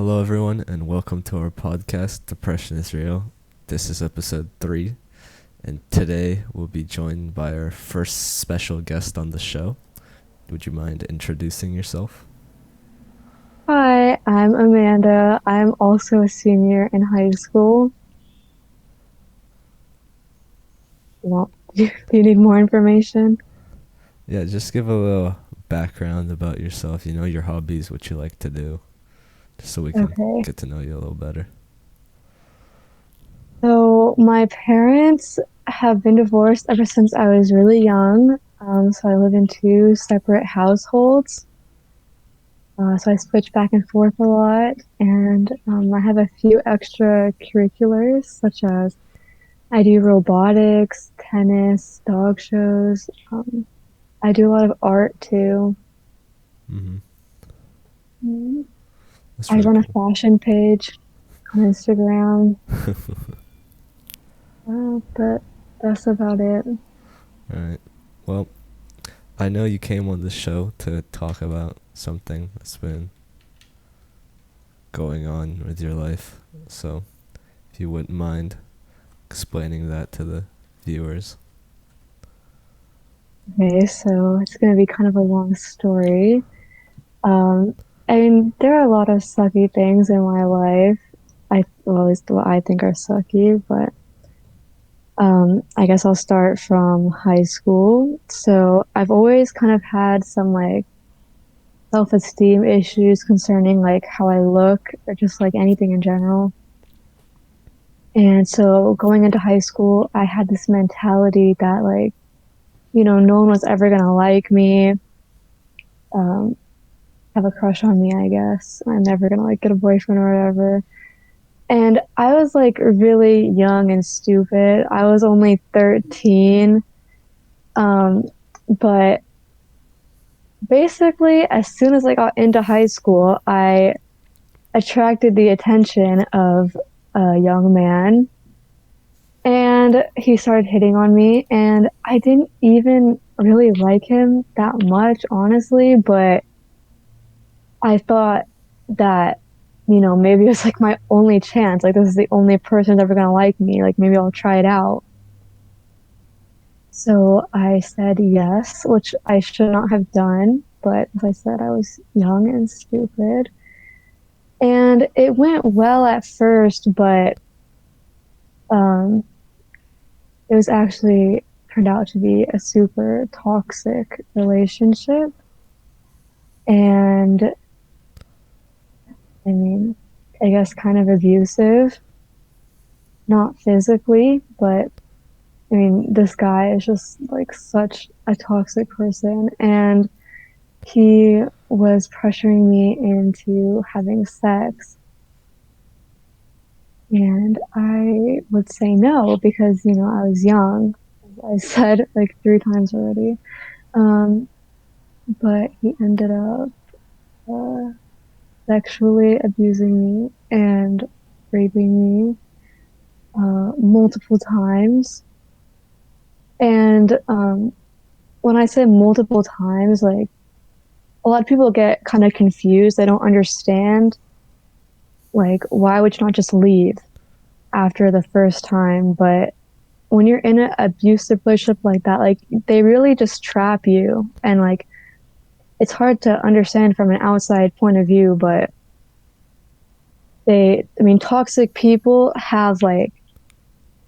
Hello, everyone, and welcome to our podcast, Depression is Real. This is episode 3, and today we'll be joined by our first special guest on the show. Would you mind introducing yourself? Hi, I'm Amanda. I'm also a senior in high school. Well, do you need more information? Yeah, just give a little background about yourself, your hobbies, what you like to do, just so we can Okay. get to know you a little better. So my parents have been divorced ever since I was really young. So I live in two separate households. So I switch back and forth a lot, and I have a few extracurriculars, such as I do robotics, tennis, dog shows. I do a lot of art too. Mm-hmm. Mm. That's I really run a cool. fashion page on Instagram. But that's about it. Alright. Well, I know you came on the show to talk about something that's been going on with your life, so if you wouldn't mind explaining that to the viewers. Okay, so it's gonna be kind of a long story. Um, I mean, there are a lot of sucky things in my life. Well, at least what I think are sucky, but I guess I'll start from high school. So I've always kind of had some like self-esteem issues concerning like how I look or just like anything in general. And so going into high school, I had this mentality that like, no one was ever gonna like me, um, have a crush on me, I guess. I'm never gonna like get a boyfriend or whatever. And I was like really young and stupid. I was only 13. Um, but basically, as soon as I got into high school, I attracted the attention of a young man, and he started hitting on me, and I didn't even really like him that much, honestly, but I thought that, maybe it was like my only chance. Like, this is the only person that's ever gonna like me. Like, maybe I'll try it out. So I said yes, which I should not have done. But as I said, I was young and stupid. And it went well at first, but um, it was actually turned out to be a super toxic relationship. And I mean, I guess kind of abusive, not physically, but I mean, this guy is just like such a toxic person. And he was pressuring me into having sex. And I would say no because, I was young. I said like 3 times already. Um, but he ended up uh, sexually abusing me and raping me multiple times. And when I say multiple times, like a lot of people get kind of confused. They don't understand, like, why would you not just leave after the first time? But when you're in an abusive relationship like that, like, they really just trap you. And, like, it's hard to understand from an outside point of view, but I mean, toxic people have, like,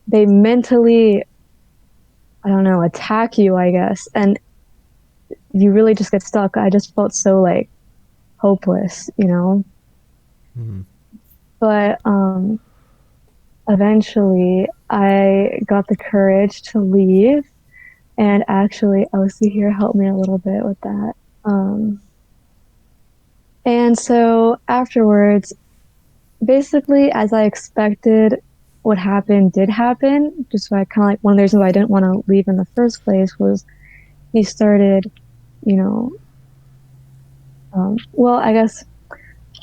they mentally, I don't know, attack you, I guess. And you really just get stuck. I just felt so, like, hopeless. Mm-hmm. But eventually I got the courage to leave, and actually Elsie here helped me a little bit with that. Um, and so afterwards, basically, as I expected, what happened did happen. Just why kind of like one of the reasons why I didn't want to leave in the first place was he started, you know, well, I guess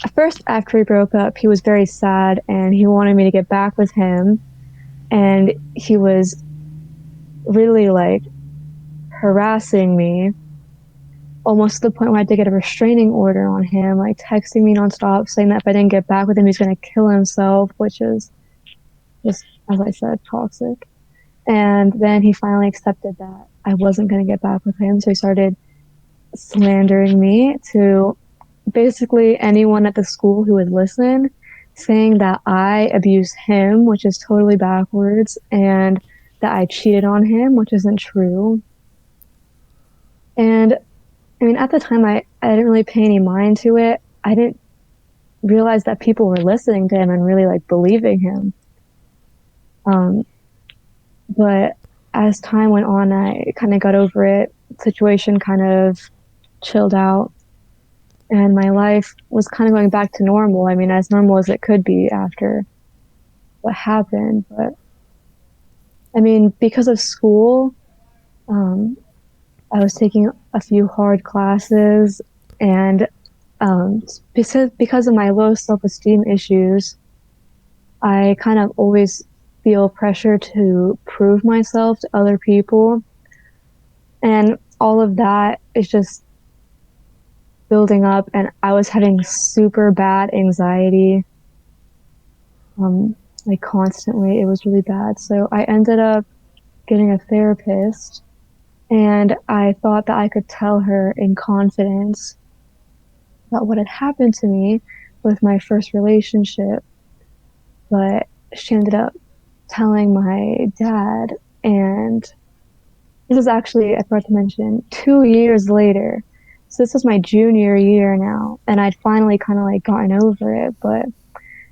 at first after we broke up, he was very sad and he wanted me to get back with him. And he was really like harassing me. almost to the point where I had to get a restraining order on him, like texting me nonstop, saying that if I didn't get back with him, he's going to kill himself, which is just, as I said, toxic. And then he finally accepted that I wasn't going to get back with him. So he started slandering me to basically anyone at the school who would listen, saying that I abused him, which is totally backwards, and that I cheated on him, which isn't true. And I mean, at the time, I didn't really pay any mind to it. I didn't realize that people were listening to him and really like believing him. But as time went on, I kind of got over it. Situation kind of chilled out, and my life was kind of going back to normal. I mean, as normal as it could be after what happened. But I mean, because of school, um, I was taking a few hard classes, and because of my low self-esteem issues, I kind of always feel pressure to prove myself to other people. And all of that is just building up, and I was having super bad anxiety, like constantly. It was really bad. So I ended up getting a therapist, and I thought that I could tell her in confidence about what had happened to me with my first relationship. But she ended up telling my dad, and this is actually, I forgot to mention, 2 years later. So this was my junior year now, and I'd finally kind of like gotten over it. But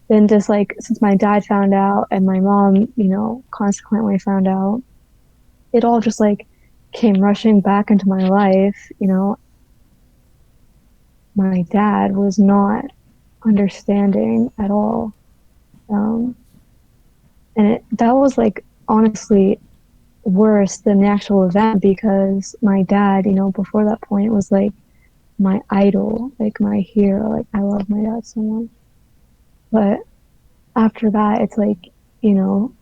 then just like, since my dad found out and my mom, consequently found out, it all just like came rushing back into my life. My dad was not understanding at all. Um, and that was like honestly worse than the actual event, because my dad, before that point was like my idol, like my hero. Like, I love my dad so much. But after that, it's like, you know,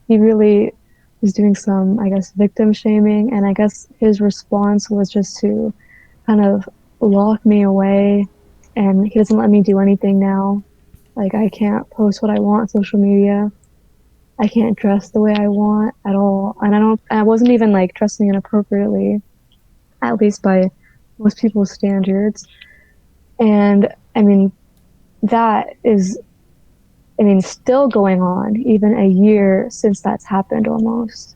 he really was doing some, I guess, victim shaming. And I guess his response was just to kind of lock me away. And he doesn't let me do anything now. Like, I can't post what I want on social media. I can't dress the way I want at all. And I wasn't even like dressing inappropriately, at least by most people's standards. And I mean, that is, still going on even a year since that's happened almost.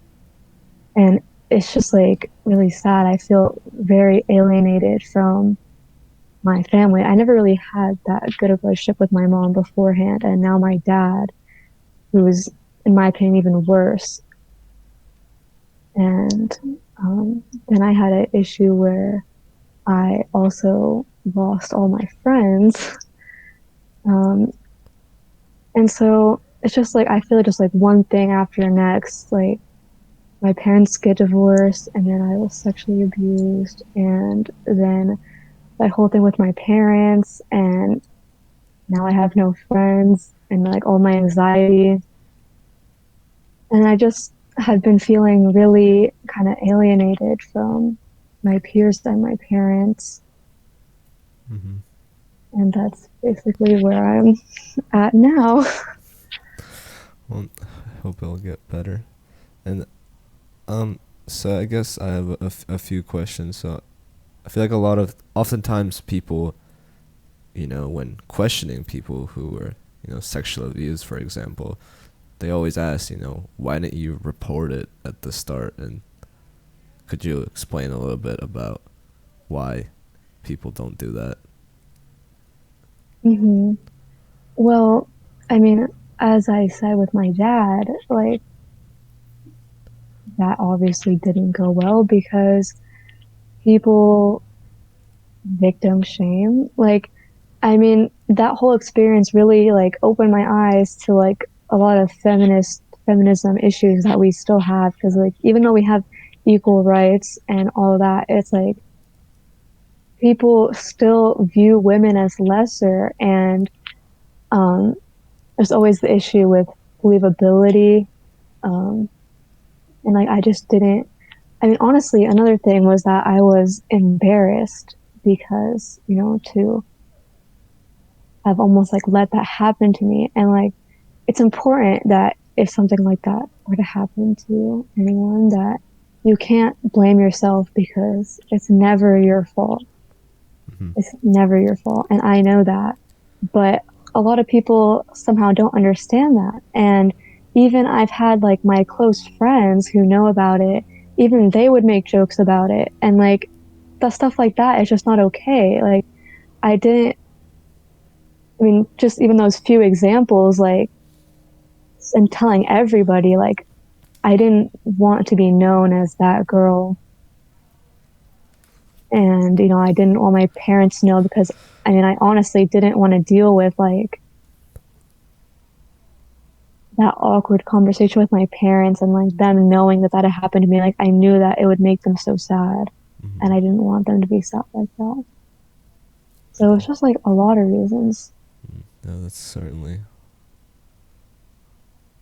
And it's just like really sad. I feel very alienated from my family. I never really had that good of a relationship with my mom beforehand. And now my dad, who's, in my opinion, even worse. And then I had an issue where I also lost all my friends. And so it's just like, I feel just like one thing after the next. Like, my parents get divorced, and then I was sexually abused, and then that whole thing with my parents, and now I have no friends, and like all my anxiety. And I just had been feeling really kind of alienated from my peers and my parents. Mm-hmm. And that's basically where I'm at now. Well, I hope it'll get better. And so I guess I have a few questions. So I feel like oftentimes people, when questioning people who were, sexually abused, for example, they always ask, why didn't you report it at the start? And could you explain a little bit about why people don't do that? Mm-hmm. Well, as I said with my dad, like, that obviously didn't go well because people victim shame. Like, that whole experience really like opened my eyes to like a lot of feminism issues that we still have, because like, even though we have equal rights and all of that, it's like people still view women as lesser. And there's always the issue with believability. And like, I mean, honestly, another thing was that I was embarrassed because, to have almost like let that happen to me. And like, it's important that if something like that were to happen to anyone, that you can't blame yourself because it's never your fault. Mm-hmm. It's never your fault. And I know that. But a lot of people somehow don't understand that. And even I've had like my close friends who know about it, even they would make jokes about it. And like the stuff like that is just not okay. Like I didn't, I mean, just even those few examples, like, and telling everybody, like, I didn't want to be known as that girl. And, I didn't want my parents to know because, I mean, I honestly didn't want to deal with like that awkward conversation with my parents and like them knowing that that had happened to me. Like, I knew that it would make them so sad Mm-hmm. and I didn't want them to be sad like that. So it's just like a lot of reasons. No, that's certainly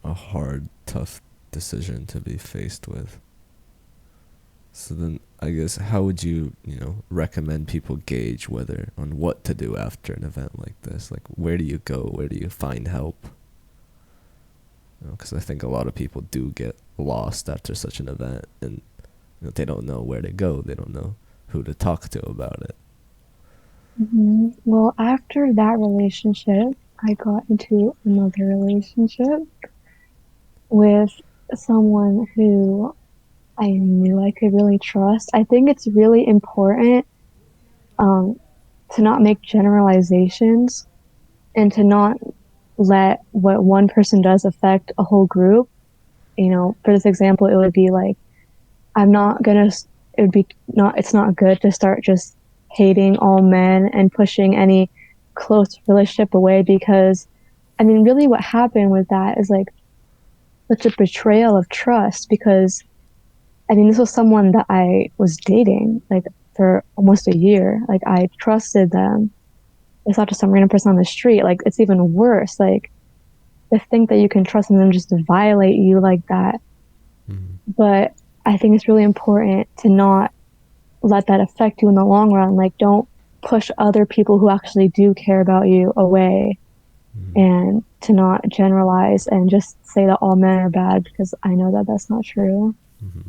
a hard, tough decision to be faced with. So then, I guess, how would you, recommend people gauge whether on what to do after an event like this? Like, where do you go? Where do you find help? Because I think a lot of people do get lost after such an event, and they don't know where to go. They don't know who to talk to about it. Well, after that relationship, I got into another relationship with someone who I knew I could really trust. I think it's really important um, to not make generalizations and to not let what one person does affect a whole group. For this example, it would be like, I'm not gonna, it would be not, it's not good to start just hating all men and pushing any close relationship away because, I mean, really what happened with that is like such a betrayal of trust because I mean, this was someone that I was dating like for almost a year. Like I trusted them. It's not just some random person on the street. Like it's even worse. Like to think that you can trust them just to violate you like that. Mm-hmm. But I think it's really important to not let that affect you in the long run. Like don't push other people who actually do care about you away Mm-hmm. and to not generalize and just say that all men are bad because I know that that's not true. Mm-hmm.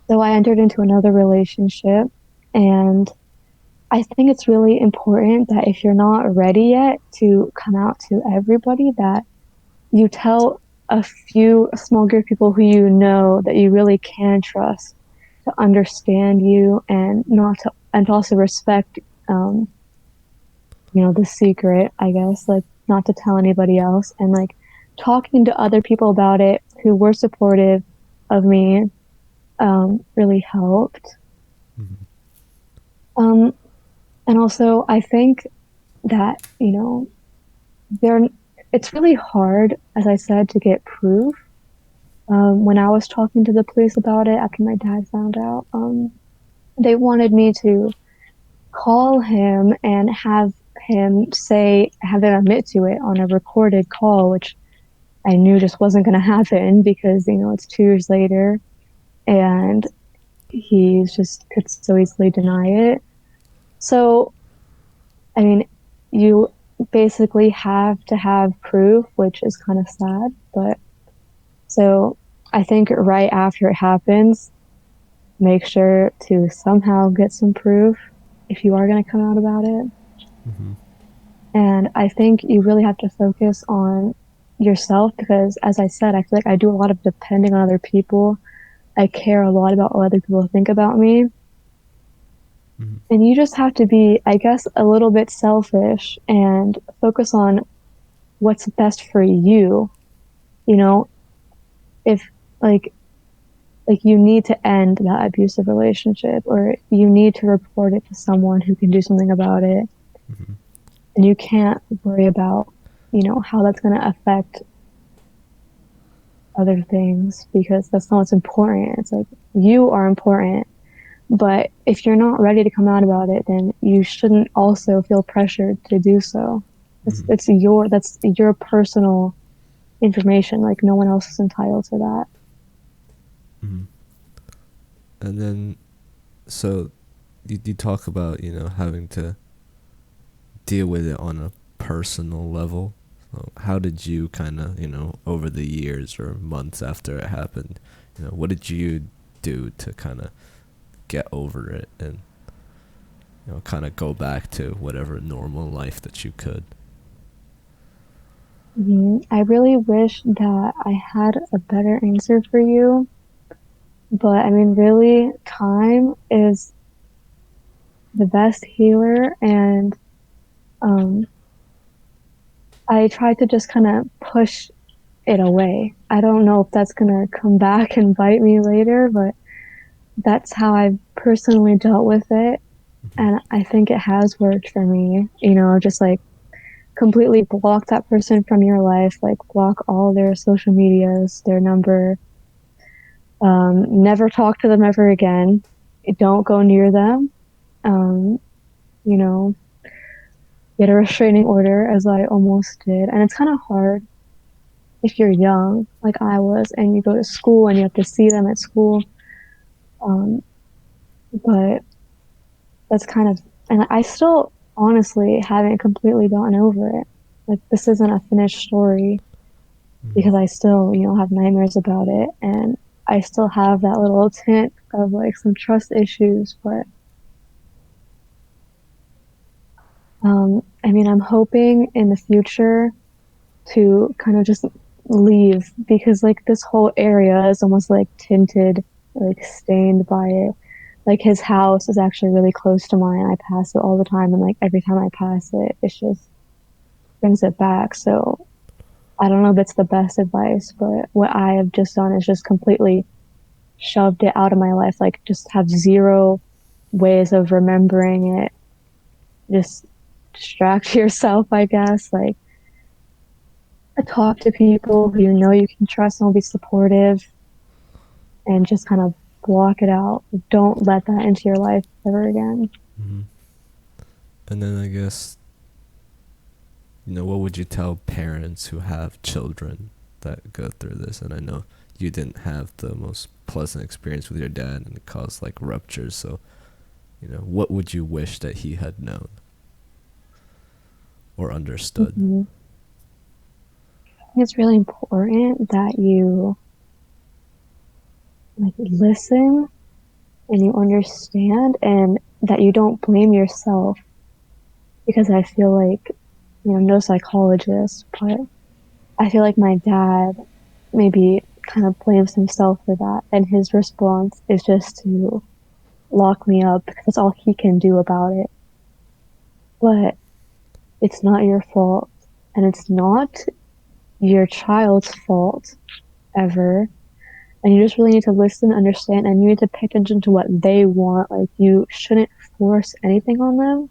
So I entered into another relationship and I think it's really important that if you're not ready yet to come out to everybody, that you tell a small group of people who you know that you really can trust to understand you and not to, and to also respect, the secret, I guess, like not to tell anybody else and like talking to other people about it who were supportive of me, really helped. Mm-hmm. Um, and also I think that, there it's really hard, as I said, to get proof. When I was talking to the police about it after my dad found out, they wanted me to call him and have him admit to it on a recorded call, which I knew just wasn't going to happen because, it's 2 years later and he just could so easily deny it. So, I mean, you basically have to have proof, which is kind of sad, but so I think right after it happens, make sure to somehow get some proof if you are going to come out about it. Mm-hmm. And I think you really have to focus on yourself because, as I said, I feel like I do a lot of depending on other people. I care a lot about what other people think about me. Mm-hmm. And you just have to be, I guess, a little bit selfish and focus on what's best for you. You know, if like you need to end that abusive relationship or you need to report it to someone who can do something about it Mm-hmm. and you can't worry about how that's going to affect other things because that's not what's important. It's like you are important, but if you're not ready to come out about it, then you shouldn't also feel pressured to do so. Mm-hmm. That's your personal information. Like no one else is entitled to that. Mm-hmm. And then, so you talk about, having to deal with it on a personal level. So how did you kind of, over the years or months after it happened, what did you do to kind of get over it and, kind of go back to whatever normal life that you could? I really wish that I had a better answer for you, but I mean, really, time is the best healer, and um, I try to just kind of push it away. I don't know if that's gonna come back and bite me later, but that's how I personally dealt with it, Mm-hmm. and I think it has worked for me. Just like completely block that person from your life, like block all their social medias, their number. Never talk to them ever again. Don't go near them. Um, you know, get a restraining order, as I almost did. And it's kind of hard if you're young, like I was, and you go to school and you have to see them at school. Um, but that's kind of, and I still honestly haven't completely gotten over it. Like, this isn't a finished story Mm-hmm. because I still, have nightmares about it. And I still have that little tint of like some trust issues, but I mean, I'm hoping in the future to kind of just leave because like this whole area is almost like tinted, like stained by it. Like his house is actually really close to mine. I pass it all the time, and like every time I pass it, it just brings it back. So I don't know if it's the best advice, but what I have just done is just completely shoved it out of my life. Like just have zero ways of remembering it. Just distract yourself, I guess. Like talk to people who you know you can trust and will be supportive, and just kind of block it out. Don't let that into your life ever again. Mm-hmm. And then I guess, what would you tell parents who have children that go through this? And I know you didn't have the most pleasant experience with your dad and it caused like ruptures. So, what would you wish that he had known or understood? Mm-hmm. I think it's really important that you like listen and you understand, and that you don't blame yourself, because I feel like, no psychologist, but I feel like my dad maybe kind of blames himself for that, and his response is just to lock me up because that's all he can do about it. But it's not your fault, and it's not your child's fault ever. And you just really need to listen, understand, and you need to pay attention to what they want. Like, you shouldn't force anything on them.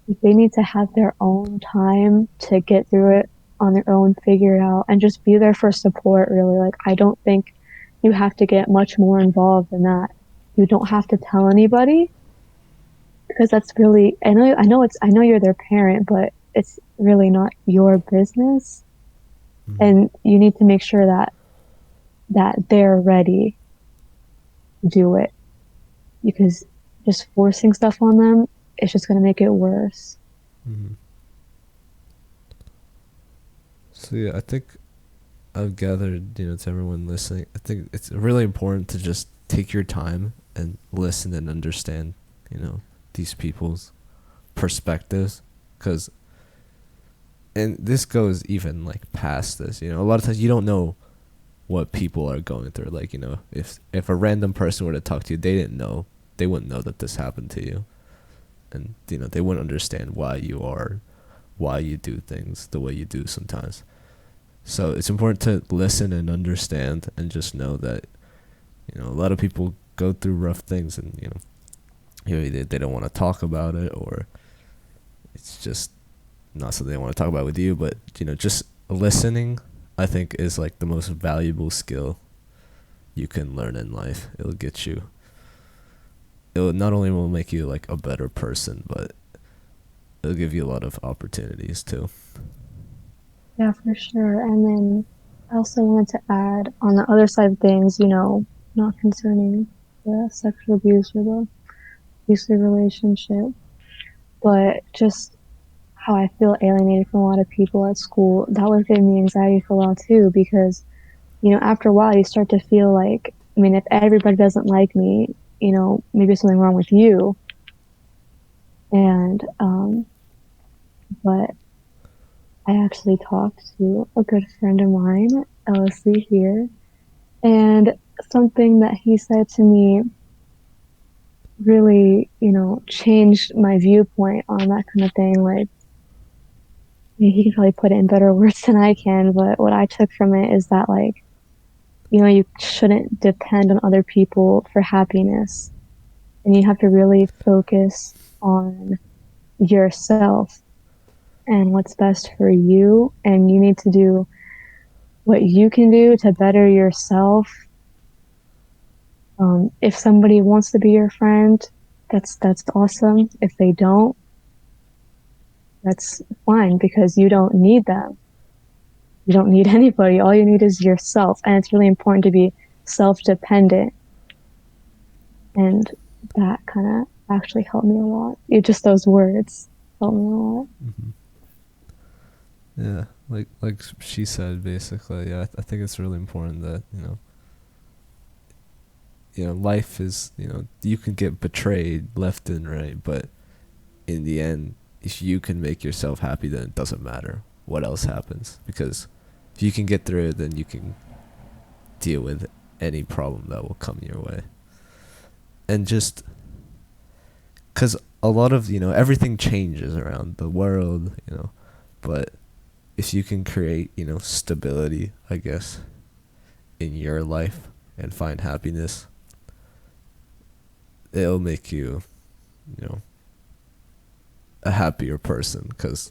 Like, they need to have their own time to get through it on their own, figure it out, and just be there for support, really. Like, I don't think you have to get much more involved than that. You don't have to tell anybody, because that's really, I know you're their parent, but it's really not your business. Mm-hmm. And you need to make sure that they're ready to do it, because just forcing stuff on them, it's just going to make it worse. Mm-hmm. So yeah, I think I've gathered, to everyone listening, I think it's really important to just take your time and listen and understand, these people's perspectives. Because, and this goes even like past this, a lot of times you don't know what people are going through. Like, if a random person were to talk to you, they wouldn't know that this happened to you. And, they wouldn't understand why you do things the way you do sometimes. So it's important to listen and understand and just know that, a lot of people go through rough things and, they don't want to talk about it, or it's just not something they want to talk about with you. But, just listening, I think, is like the most valuable skill you can learn in life. It'll not only will make you like a better person, but it'll give you a lot of opportunities too. Yeah, for sure. And then I also wanted to add, on the other side of things, not concerning the sexual abuse or the abusive relationship, but just how I feel alienated from a lot of people at school, that was giving me anxiety for a while too, because, after a while you start to feel like, I mean, if everybody doesn't like me, maybe there's something wrong with you. And, but I actually talked to a good friend of mine, LSC here, and something that he said to me really, changed my viewpoint on that kind of thing. Like, he can probably put it in better words than I can, but what I took from it is that, like, you shouldn't depend on other people for happiness. And you have to really focus on yourself and what's best for you. And you need to do what you can do to better yourself. If somebody wants to be your friend, that's awesome. If they don't, that's fine, because you don't need them. You don't need anybody. All you need is yourself. And it's really important to be self-dependent. And that kind of actually helped me a lot. Just those words helped me a lot. Mm-hmm. Yeah, like she said, basically. Yeah, I think it's really important that life is, you can get betrayed left and right, but in the end, if you can make yourself happy, then it doesn't matter what else happens, because if you can get through it, then you can deal with any problem that will come your way. And just because a lot of everything changes around the world, but if you can create stability, I guess, in your life and find happiness, it'll make you a happier person, because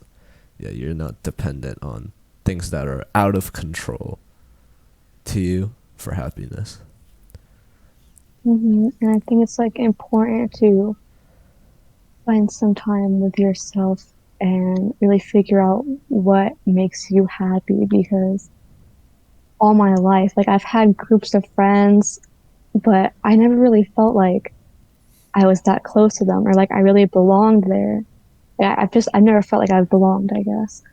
you're not dependent on things that are out of control to you for happiness. And I think it's like important to find some time with yourself and really figure out what makes you happy, because all my life, like, I've had groups of friends, but I never really felt like I was that close to them, or like I really belonged there. I never felt like I belonged, I guess.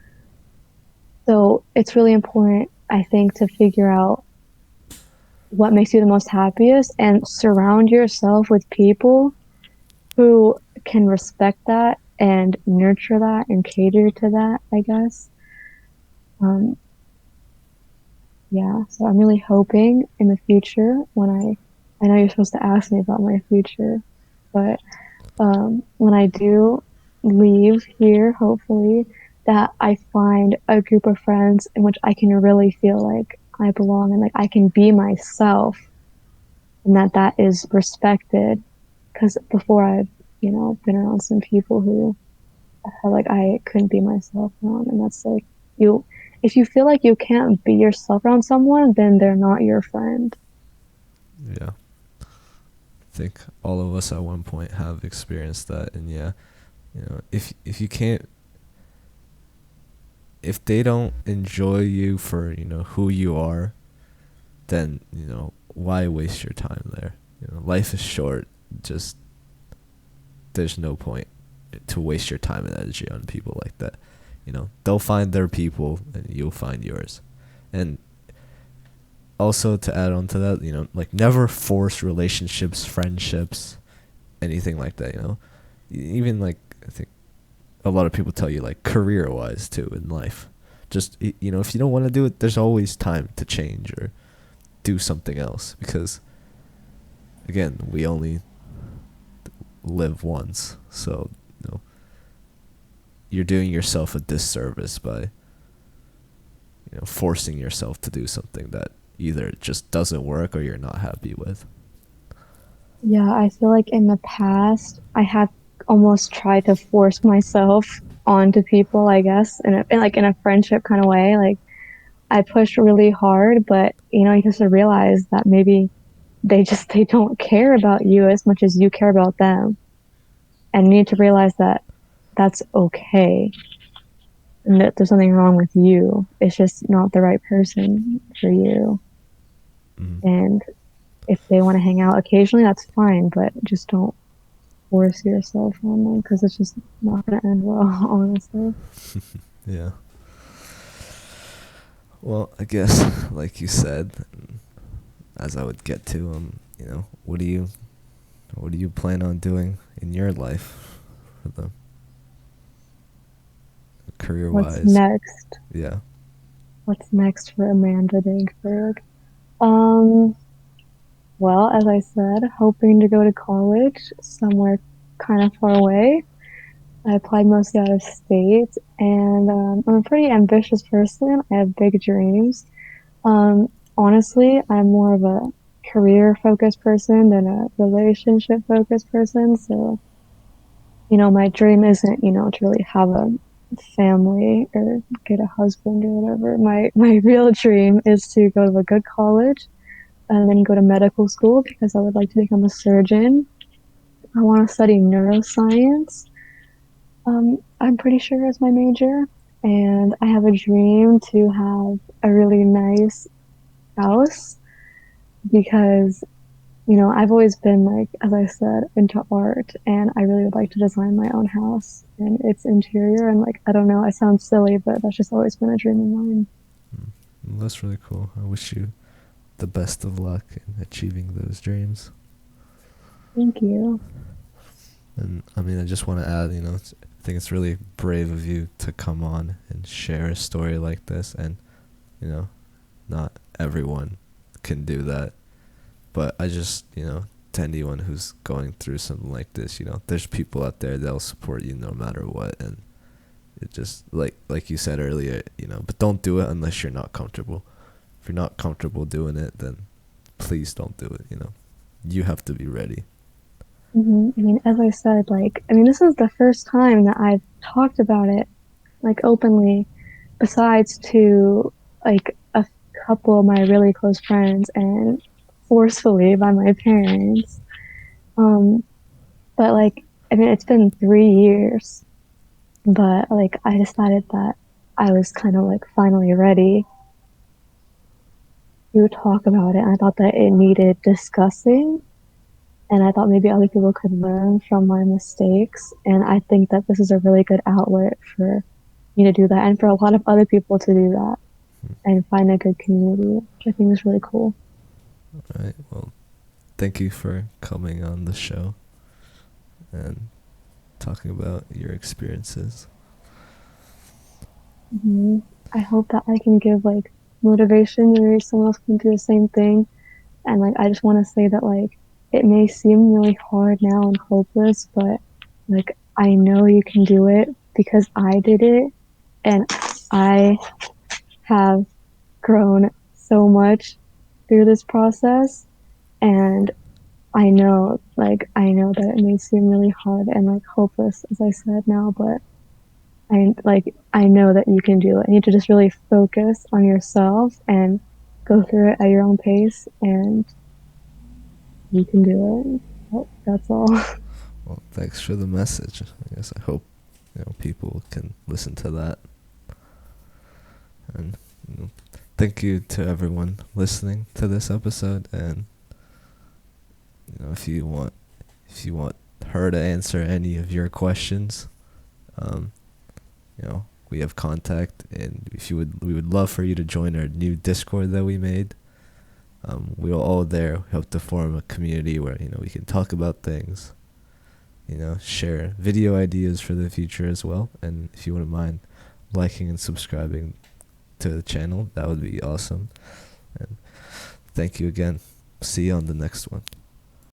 So it's really important, I think, to figure out what makes you the most happiest and surround yourself with people who can respect that and nurture that and cater to that, I guess. Um, yeah, so I'm really hoping in the future, I know you're supposed to ask me about my future, but when I do leave here, hopefully, that I find a group of friends in which I can really feel like I belong and like I can be myself, and that is respected. Because before I've, been around some people who I felt like I couldn't be myself around, and that's like, if you feel like you can't be yourself around someone, then they're not your friend. Yeah. I think all of us at one point have experienced that, and if you can't, if they don't enjoy you for who you are, then why waste your time there? Life is short. Just there's no point to waste your time and energy on people like that. They'll find their people and you'll find yours. And also, to add on to that, like, never force relationships, friendships, anything like that. Even, like, I think a lot of people tell you, like, career wise too in life, just if you don't want to do it, there's always time to change or do something else, because again, we only live once. So you're doing yourself a disservice by forcing yourself to do something that either just doesn't work or you're not happy with. Yeah, I feel like in the past, I have almost tried to force myself onto people, I guess, in a friendship kind of way. Like, I pushed really hard, but you just realize that maybe they don't care about you as much as you care about them, and you need to realize that that's okay, and that there's nothing wrong with you. It's just not the right person for you. Mm. And if they want to hang out occasionally, that's fine, but just don't force yourself on them because it's just not going to end well, honestly. Yeah. Well, I guess, like you said, as I would get to, what do you plan on doing in your life for the career What's wise? next? Yeah. What's next for Amanda Dankberg? Um, well, as I said, hoping to go to college somewhere kind of far away. I applied mostly out of state, and I'm a pretty ambitious person. I have big dreams. Honestly, I'm more of a career focused person than a relationship focused person. So, my dream isn't, to really have a family or get a husband or whatever. My real dream is to go to a good college and then go to medical school because I would like to become a surgeon. I want to study neuroscience. I'm pretty sure is my major, and I have a dream to have a really nice house because I've always been like, as I said, into art, and I really would like to design my own house and its interior. And like, I don't know, I sound silly, but that's just always been a dream of mine. Well, that's really cool. I wish you the best of luck in achieving those dreams. Thank you. And I mean, I just want to add, I think it's really brave of you to come on and share a story like this. And, not everyone can do that. But I just, to anyone who's going through something like this, there's people out there that'll support you no matter what. And it just, like you said earlier, but don't do it unless you're not comfortable. If you're not comfortable doing it, then please don't do it, You have to be ready. I mean, as I said, this is the first time that I've talked about it, like, openly, besides to, like, a couple of my really close friends and forcefully by my parents. Um, but, like, it's been 3 years, but, like, I decided that I was kind of, like, finally ready to talk about it. I thought that it needed discussing. And I thought maybe other people could learn from my mistakes. And I think that this is a really good outlet for me to do that and for a lot of other people to do that and find a good community, which I think is really cool. All right. Well, thank you for coming on the show and talking about your experiences. I hope that I can give like motivation. Maybe someone else can do the same thing. And like, I just want to say that like, it may seem really hard now and hopeless, but like, I know you can do it because I did it and I have grown so much through this process. And I know that it may seem really hard and like hopeless, as I said now, but I know that you can do it. You need to just really focus on yourself and go through it at your own pace, and you can do it. That's all. Well, thanks for the message. I guess I hope people can listen to that. And thank you to everyone listening to this episode. And if you want her to answer any of your questions, we have contact, and we would love for you to join our new Discord that we made. We're all there. We hope to form a community where we can talk about things, share video ideas for the future as well. And if you wouldn't mind liking and subscribing to the channel, that would be awesome. And thank you again. See you on the next one.